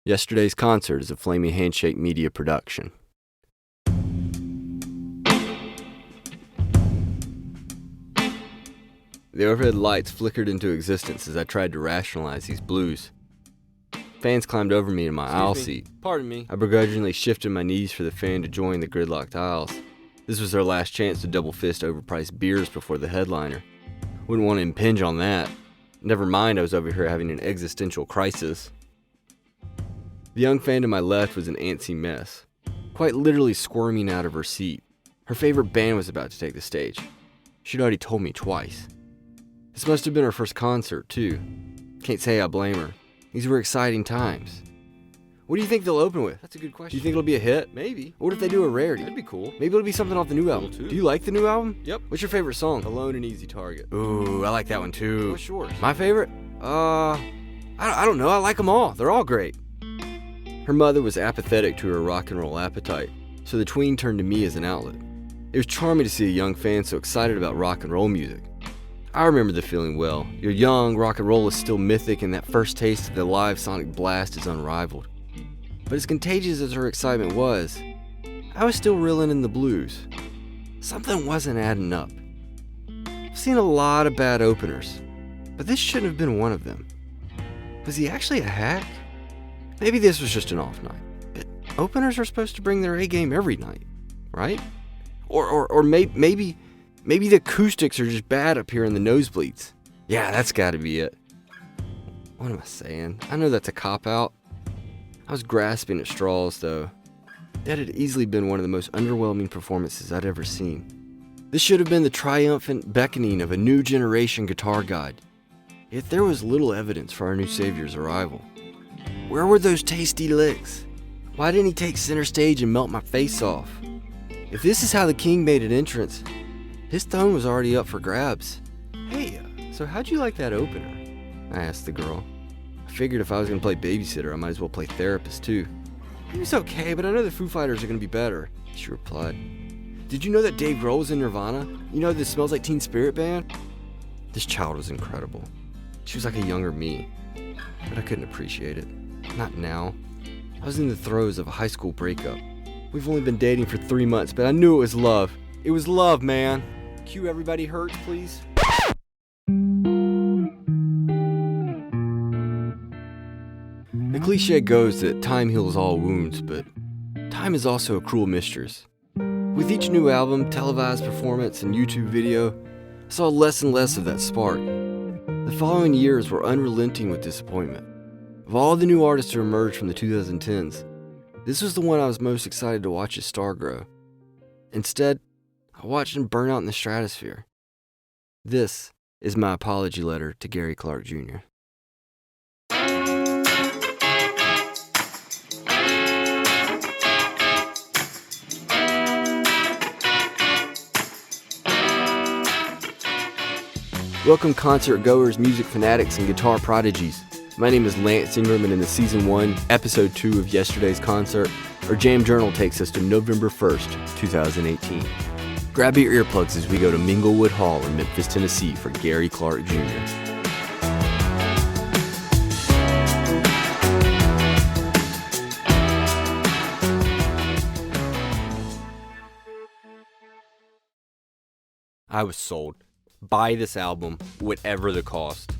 Yesterday's concert is a Flaming Handshake media production. The overhead lights flickered into existence as I tried to rationalize these blues. Fans climbed over me in my aisle seat. Pardon me. I begrudgingly shifted my knees for the fan to join the gridlocked aisles. This was their last chance to double fist overpriced beers before the headliner. Wouldn't want to impinge on that. Never mind, I was over here having an existential crisis. The young fan to my left was an antsy mess, quite literally squirming out of her seat. Her favorite band was about to take the stage. She'd already told me twice. This must have been her first concert, too. Can't say I blame her. These were exciting times. What do you think they'll open with? That's a good question. Do you think it'll be a hit? Maybe. What if they do a rarity? That'd be cool. Maybe it'll be something off the new album. Too. Do you like the new album? Yep. What's your favorite song? Alone and Easy Target. Ooh, I like that one too. What's yours? My favorite? I don't know. I like them all. They're all great. Her mother was apathetic to her rock and roll appetite, so the tween turned to me as an outlet. It was charming to see a young fan so excited about rock and roll music. I remember the feeling well. You're young, rock and roll is still mythic, and that first taste of the live sonic blast is unrivaled. But as contagious as her excitement was, I was still reeling in the blues. Something wasn't adding up. I've seen a lot of bad openers, but this shouldn't have been one of them. Was he actually a hack? Maybe this was just an off night, but openers are supposed to bring their A game every night, right? Or maybe the acoustics are just bad up here in the nosebleeds. Yeah, that's gotta be it. What am I saying? I know that's a cop-out. I was grasping at straws, though. That had easily been one of the most underwhelming performances I'd ever seen. This should have been the triumphant beckoning of a new generation guitar god. Yet there was little evidence for our new savior's arrival. Where were those tasty licks? Why didn't he take center stage and melt my face off? If this is how the king made an entrance, his throne was already up for grabs. Hey, so how'd you like that opener? I asked the girl. I figured if I was going to play babysitter, I might as well play therapist too. It was okay, but I know the Foo Fighters are going to be better, she replied. Did you know that Dave Grohl was in Nirvana? You know this Smells Like Teen Spirit band? This child was incredible. She was like a younger me, but I couldn't appreciate it. Not now. I was in the throes of a high school breakup. We've only been dating for 3 months, but I knew it was love. It was love, man. Cue Everybody Hurts, please. The cliche goes that time heals all wounds, but time is also a cruel mistress. With each new album, televised performance, and YouTube video, I saw less and less of that spark. The following years were unrelenting with disappointment. Of all the new artists to emerge from the 2010s, this was the one I was most excited to watch his star grow. Instead, I watched him burn out in the stratosphere. This is my apology letter to Gary Clark Jr. Welcome concert goers, music fanatics, and guitar prodigies. My name is Lance Ingram, and in the Season 1, Episode 2 of Yesterday's Concert, our Jam Journal takes us to November 1st, 2018. Grab your earplugs as we go to Minglewood Hall in Memphis, Tennessee for Gary Clark Jr. I was sold. Buy this album, whatever the cost.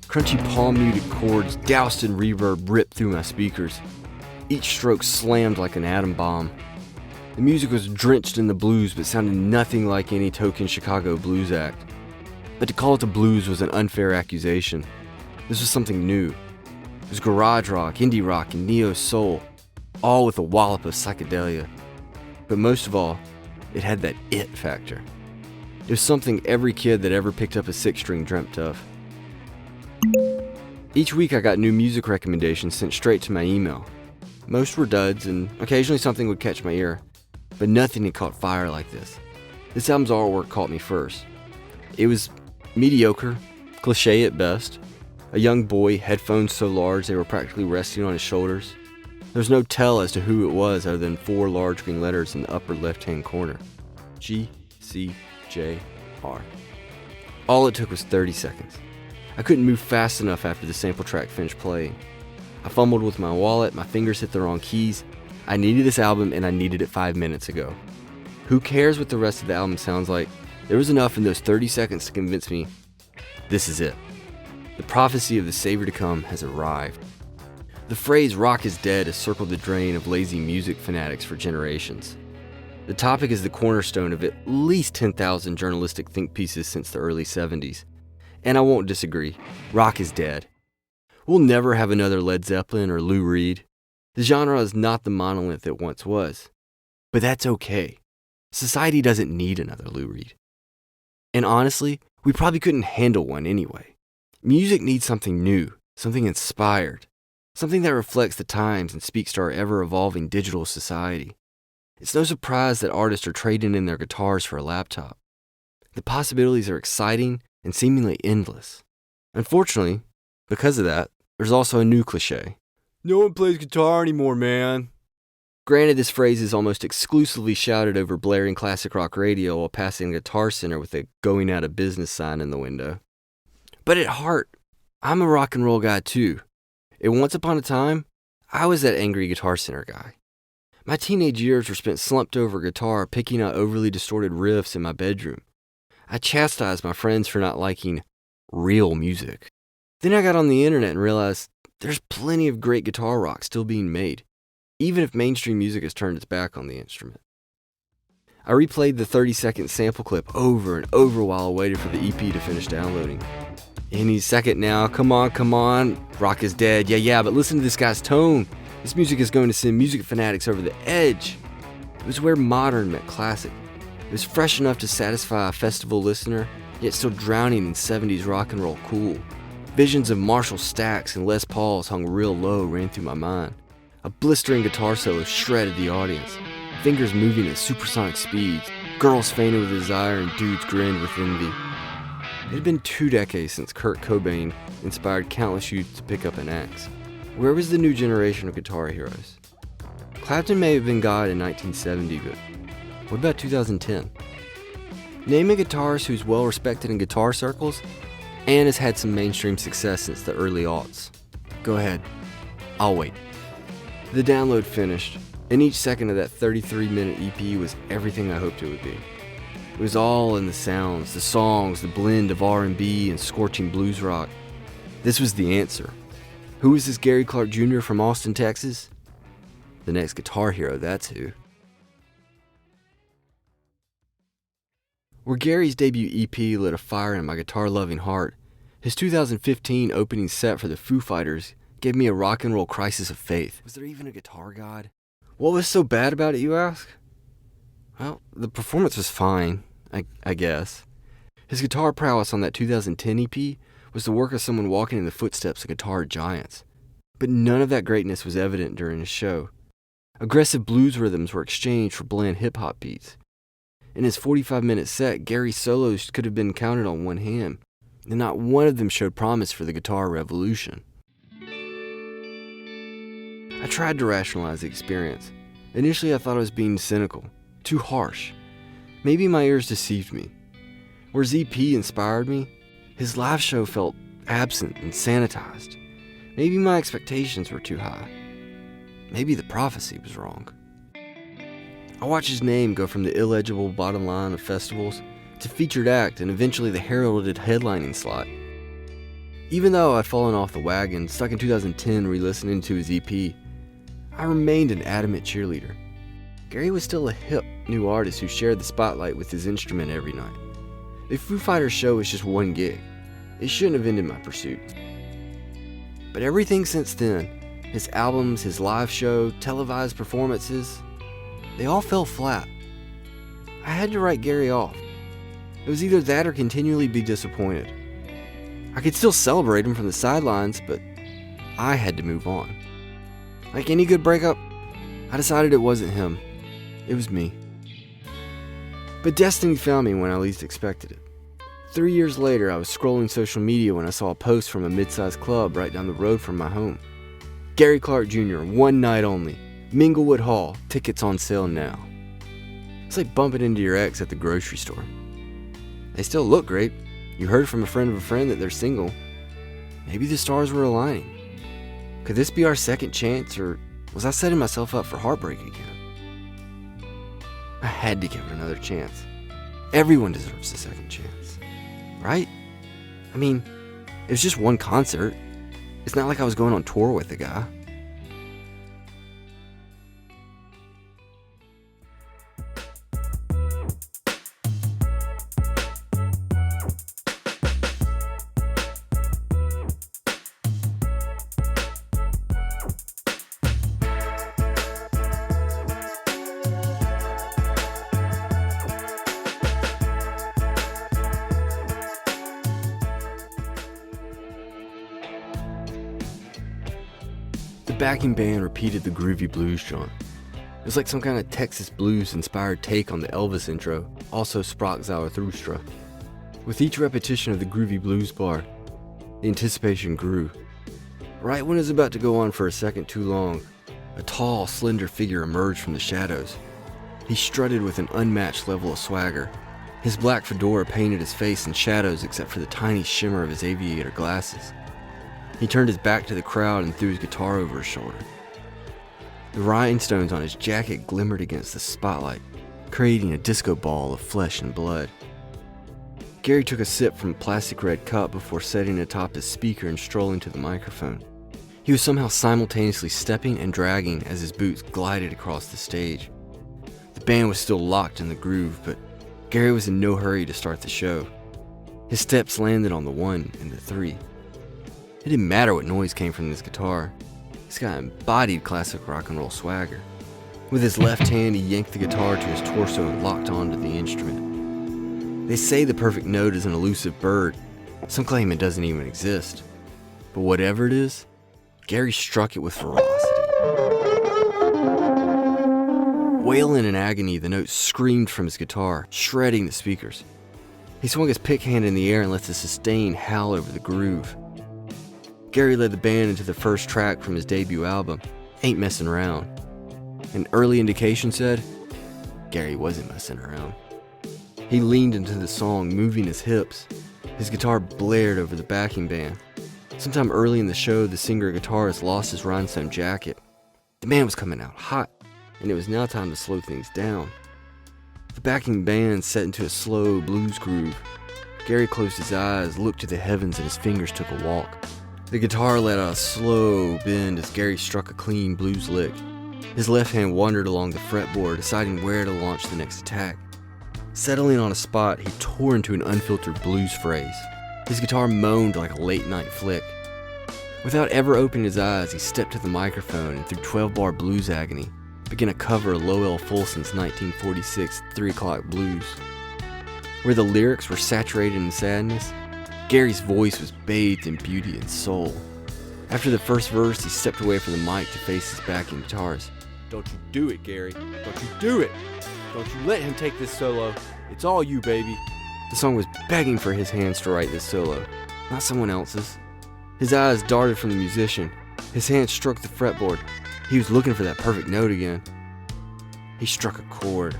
Crunchy palm-muted chords doused in reverb ripped through my speakers. Each stroke slammed like an atom bomb. The music was drenched in the blues but sounded nothing like any token Chicago blues act. But to call it the blues was an unfair accusation. This was something new. It was garage rock, indie rock, and neo-soul, all with a wallop of psychedelia. But most of all, it had that it factor. It was something every kid that ever picked up a six-string dreamt of. Each week I got new music recommendations sent straight to my email. Most were duds, and occasionally something would catch my ear, but nothing had caught fire like this. This album's artwork caught me first. It was mediocre, cliche at best. A young boy, headphones so large they were practically resting on his shoulders. There was no tell as to who it was other than 4 large green letters in the upper left-hand corner. G-C-J-R. All it took was 30 seconds. I couldn't move fast enough after the sample track finished playing. I fumbled with my wallet, my fingers hit the wrong keys. I needed this album and I needed it 5 minutes ago. Who cares what the rest of the album sounds like? There was enough in those 30 seconds to convince me, this is it. The prophecy of the Savior to come has arrived. The phrase rock is dead has circled the drain of lazy music fanatics for generations. The topic is the cornerstone of at least 10,000 journalistic think pieces since the early 70s. And I won't disagree, rock is dead. We'll never have another Led Zeppelin or Lou Reed. The genre is not the monolith it once was. But that's okay. Society doesn't need another Lou Reed. And honestly, we probably couldn't handle one anyway. Music needs something new, something inspired, something that reflects the times and speaks to our ever-evolving digital society. It's no surprise that artists are trading in their guitars for a laptop. The possibilities are exciting and seemingly endless. Unfortunately, because of that, there's also a new cliche. No one plays guitar anymore, man. Granted, this phrase is almost exclusively shouted over blaring classic rock radio while passing a Guitar Center with a going out of business sign in the window. But at heart, I'm a rock and roll guy too. And once upon a time, I was that angry Guitar Center guy. My teenage years were spent slumped over a guitar, picking out overly distorted riffs in my bedroom. I chastised my friends for not liking real music. Then I got on the internet and realized there's plenty of great guitar rock still being made, even if mainstream music has turned its back on the instrument. I replayed the 30-second sample clip over and over while I waited for the EP to finish downloading. Any second now, come on, rock is dead, yeah, but listen to this guy's tone. This music is going to send music fanatics over the edge. It was where modern met classic. It was fresh enough to satisfy a festival listener, yet still drowning in 70s rock and roll cool. Visions of Marshall Stacks and Les Pauls hung real low ran through my mind. A blistering guitar solo shredded the audience, fingers moving at supersonic speeds, girls fainted with desire and dudes grinned with envy. It had been 2 decades since Kurt Cobain inspired countless youth to pick up an axe. Where was the new generation of guitar heroes? Clapton may have been God in 1970, but what about 2010? Name a guitarist who's well respected in guitar circles and has had some mainstream success since the early aughts. Go ahead, I'll wait. The download finished, and each second of that 33-minute EP was everything I hoped it would be. It was all in the sounds, the songs, the blend of R&B and scorching blues rock. This was the answer. Who was this Gary Clark Jr. from Austin, Texas? The next guitar hero, that's who. Where Gary's debut EP lit a fire in my guitar-loving heart, his 2015 opening set for the Foo Fighters gave me a rock and roll crisis of faith. Was there even a guitar god? What was so bad about it, you ask? Well, the performance was fine, I guess. His guitar prowess on that 2010 EP was the work of someone walking in the footsteps of guitar giants. But none of that greatness was evident during his show. Aggressive blues rhythms were exchanged for bland hip-hop beats. In his 45-minute set, Gary's solos could have been counted on one hand, and not one of them showed promise for the guitar revolution. I tried to rationalize the experience. Initially, I thought I was being cynical, too harsh. Maybe my ears deceived me. Where EP inspired me, his live show felt absent and sanitized. Maybe my expectations were too high. Maybe the prophecy was wrong. I watched his name go from the illegible bottom line of festivals to featured act and eventually the heralded headlining slot. Even though I'd fallen off the wagon, stuck in 2010 re-listening to his EP, I remained an adamant cheerleader. Gary was still a hip, new artist who shared the spotlight with his instrument every night. The Foo Fighters show was just one gig. It shouldn't have ended my pursuit. But everything since then, his albums, his live show, televised performances, they all fell flat. I had to write Gary off. It was either that or continually be disappointed. I could still celebrate him from the sidelines, but I had to move on. Like any good breakup, I decided it wasn't him. It was me. But destiny found me when I least expected it. 3 years later, I was scrolling social media when I saw a post from a mid-sized club right down the road from my home. Gary Clark Jr., one night only. Minglewood Hall, tickets on sale now. It's like bumping into your ex at the grocery store. They still look great. You heard from a friend of a friend that they're single. Maybe the stars were aligning. Could this be our second chance, or was I setting myself up for heartbreak again? I had to give it another chance. Everyone deserves a second chance, right? I mean, it was just one concert. It's not like I was going on tour with the guy. The backing band repeated the groovy blues jaunt. It was like some kind of Texas blues-inspired take on the Elvis intro, also Sprach Zarathustra. With each repetition of the groovy blues bar, the anticipation grew. Right when it was about to go on for a second too long, a tall, slender figure emerged from the shadows. He strutted with an unmatched level of swagger. His black fedora painted his face in shadows except for the tiny shimmer of his aviator glasses. He turned his back to the crowd and threw his guitar over his shoulder. The rhinestones on his jacket glimmered against the spotlight, creating a disco ball of flesh and blood. Gary took a sip from a plastic red cup before setting it atop his speaker and strolling to the microphone. He was somehow simultaneously stepping and dragging as his boots glided across the stage. The band was still locked in the groove, but Gary was in no hurry to start the show. His steps landed on the 1 and the 3. It didn't matter what noise came from his guitar. This guy embodied classic rock and roll swagger. With his left hand, he yanked the guitar to his torso and locked onto the instrument. They say the perfect note is an elusive bird. Some claim it doesn't even exist. But whatever it is, Gary struck it with ferocity. Wailing in agony, the note screamed from his guitar, shredding the speakers. He swung his pick hand in the air and let the sustain howl over the groove. Gary led the band into the first track from his debut album, Ain't Messin' Around. An early indication said, Gary wasn't messing around. He leaned into the song, moving his hips. His guitar blared over the backing band. Sometime early in the show, the singer-guitarist lost his rhinestone jacket. The band was coming out hot, and it was now time to slow things down. The backing band set into a slow blues groove. Gary closed his eyes, looked to the heavens, and his fingers took a walk. The guitar let out a slow bend as Gary struck a clean blues lick. His left hand wandered along the fretboard, deciding where to launch the next attack. Settling on a spot, he tore into an unfiltered blues phrase. His guitar moaned like a late-night flick. Without ever opening his eyes, he stepped to the microphone and through 12-bar blues agony, began a cover of Lowell Fulson's 1946 3 O'Clock Blues. Where the lyrics were saturated in sadness, Gary's voice was bathed in beauty and soul. After the first verse, he stepped away from the mic to face his backing guitars. Don't you do it, Gary. Don't you do it. Don't you let him take this solo. It's all you, baby. The song was begging for his hands to write this solo, not someone else's. His eyes darted from the musician. His hands struck the fretboard. He was looking for that perfect note again. He struck a chord.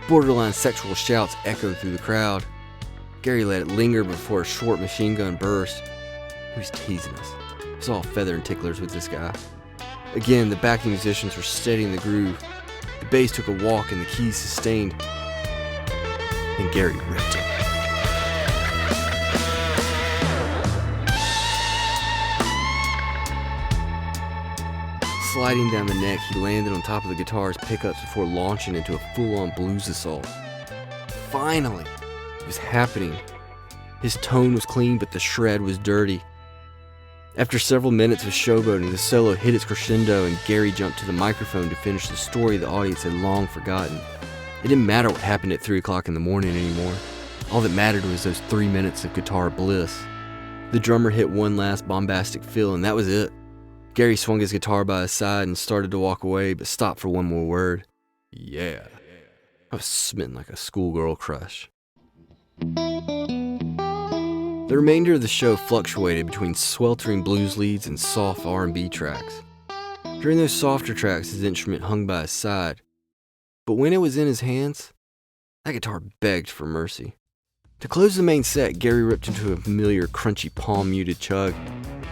Borderline sexual shouts echoed through the crowd. Gary let it linger before a short machine gun burst. He was teasing us. It was all feather and ticklers with this guy. Again, the backing musicians were steadying the groove. The bass took a walk and the keys sustained. And Gary ripped it. Sliding down the neck, he landed on top of the guitar's pickups before launching into a full-on blues assault. Finally! It was happening. His tone was clean, but the shred was dirty. After several minutes of showboating, the solo hit its crescendo and Gary jumped to the microphone to finish the story the audience had long forgotten. It didn't matter what happened at 3 o'clock in the morning anymore. All that mattered was those 3 minutes of guitar bliss. The drummer hit one last bombastic fill, and that was it. Gary swung his guitar by his side and started to walk away, but stopped for one more word. Yeah. I was smitten like a schoolgirl crush. The remainder of the show fluctuated between sweltering blues leads and soft R&B tracks. During those softer tracks, his instrument hung by his side. But when it was in his hands, that guitar begged for mercy. To close the main set, Gary ripped into a familiar crunchy palm-muted chug.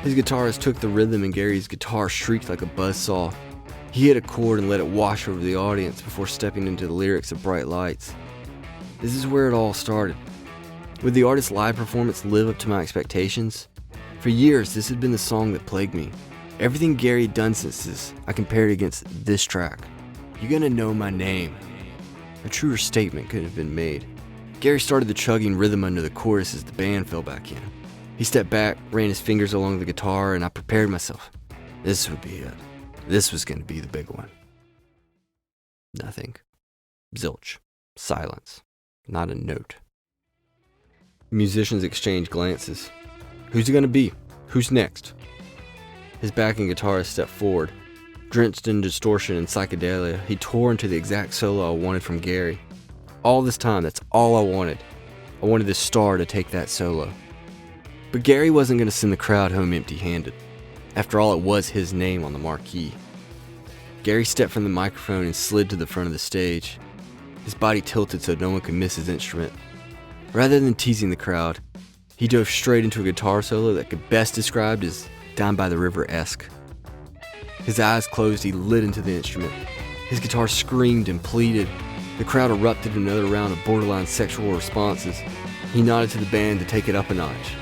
His guitarist took the rhythm and Gary's guitar shrieked like a buzzsaw. He hit a chord and let it wash over the audience before stepping into the lyrics of Bright Lights. This is where it all started. Would the artist's live performance live up to my expectations? For years, this had been the song that plagued me. Everything Gary had done since this, I compared against this track. "You're gonna know my name." A truer statement couldn't have been made. Gary started the chugging rhythm under the chorus as the band fell back in. He stepped back, ran his fingers along the guitar, and I prepared myself. This would be it. This was going to be the big one. Nothing. Zilch. Silence. Not a note. Musicians exchanged glances. Who's it going to be? Who's next? His backing guitarist stepped forward. Drenched in distortion and psychedelia, he tore into the exact solo I wanted from Gary. All this time, that's all I wanted. I wanted this star to take that solo. But Gary wasn't going to send the crowd home empty-handed. After all, it was his name on the marquee. Gary stepped from the microphone and slid to the front of the stage. His body tilted so no one could miss his instrument. Rather than teasing the crowd, he dove straight into a guitar solo that could best described as Down by the River-esque. His eyes closed, he lit into the instrument. His guitar screamed and pleaded. The crowd erupted in another round of borderline sexual responses. He nodded to the band to take it up a notch.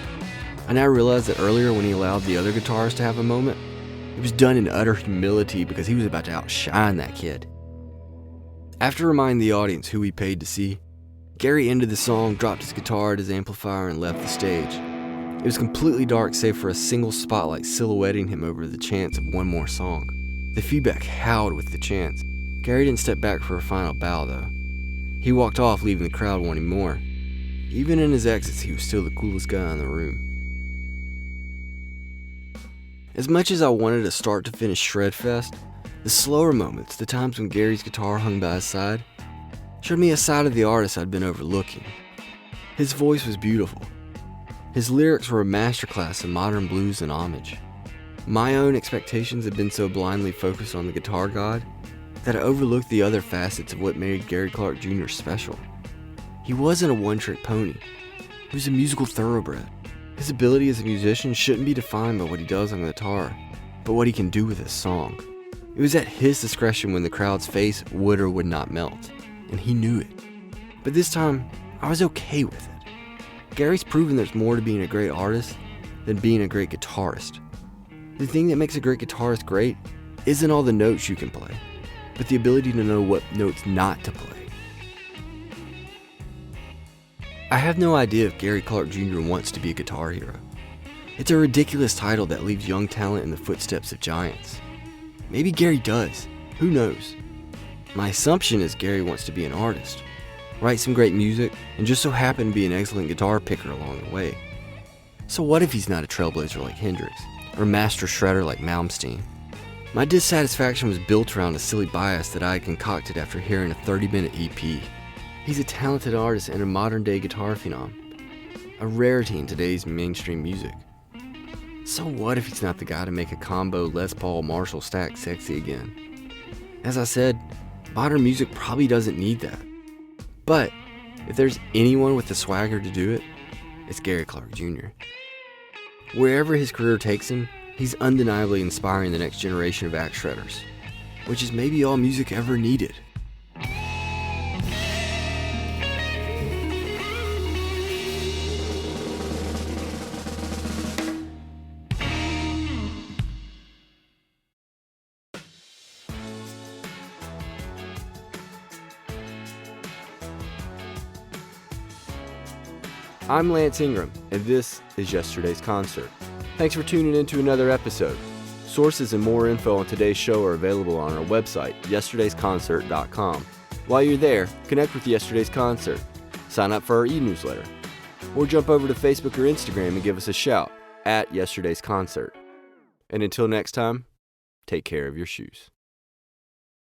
I now realize that earlier when he allowed the other guitarist to have a moment, it was done in utter humility because he was about to outshine that kid. After reminding the audience who he paid to see, Gary ended the song, dropped his guitar at his amplifier, and left the stage. It was completely dark save for a single spotlight silhouetting him over the chants of one more song. The feedback howled with the chants. Gary didn't step back for a final bow, though. He walked off, leaving the crowd wanting more. Even in his exits, he was still the coolest guy in the room. As much as I wanted a start-to-finish shred fest, the slower moments, the times when Gary's guitar hung by his side, showed me a side of the artist I'd been overlooking. His voice was beautiful. His lyrics were a masterclass in modern blues and homage. My own expectations had been so blindly focused on the guitar god that I overlooked the other facets of what made Gary Clark Jr. special. He wasn't a one-trick pony. He was a musical thoroughbred. His ability as a musician shouldn't be defined by what he does on the guitar, but what he can do with his song. It was at his discretion when the crowd's face would or would not melt, and he knew it. But this time, I was okay with it. Gary's proven there's more to being a great artist than being a great guitarist. The thing that makes a great guitarist great isn't all the notes you can play, but the ability to know what notes not to play. I have no idea if Gary Clark Jr. wants to be a guitar hero. It's a ridiculous title that leaves young talent in the footsteps of giants. Maybe Gary does. Who knows? My assumption is Gary wants to be an artist, write some great music, and just so happen to be an excellent guitar picker along the way. So what if he's not a trailblazer like Hendrix, or a master shredder like Malmsteen? My dissatisfaction was built around a silly bias that I had concocted after hearing a 30-minute EP. He's a talented artist and a modern-day guitar phenom, a rarity in today's mainstream music. So what if he's not the guy to make a combo Les Paul Marshall stack sexy again? As I said, modern music probably doesn't need that. But if there's anyone with the swagger to do it, it's Gary Clark Jr. Wherever his career takes him, he's undeniably inspiring the next generation of axe shredders, which is maybe all music ever needed. I'm Lance Ingram, and this is Yesterday's Concert. Thanks for tuning in to another episode. Sources and more info on today's show are available on our website, yesterdaysconcert.com. While you're there, connect with Yesterday's Concert, sign up for our e-newsletter, or jump over to Facebook or Instagram and give us a shout at Yesterday's Concert. And until next time, take care of your shoes.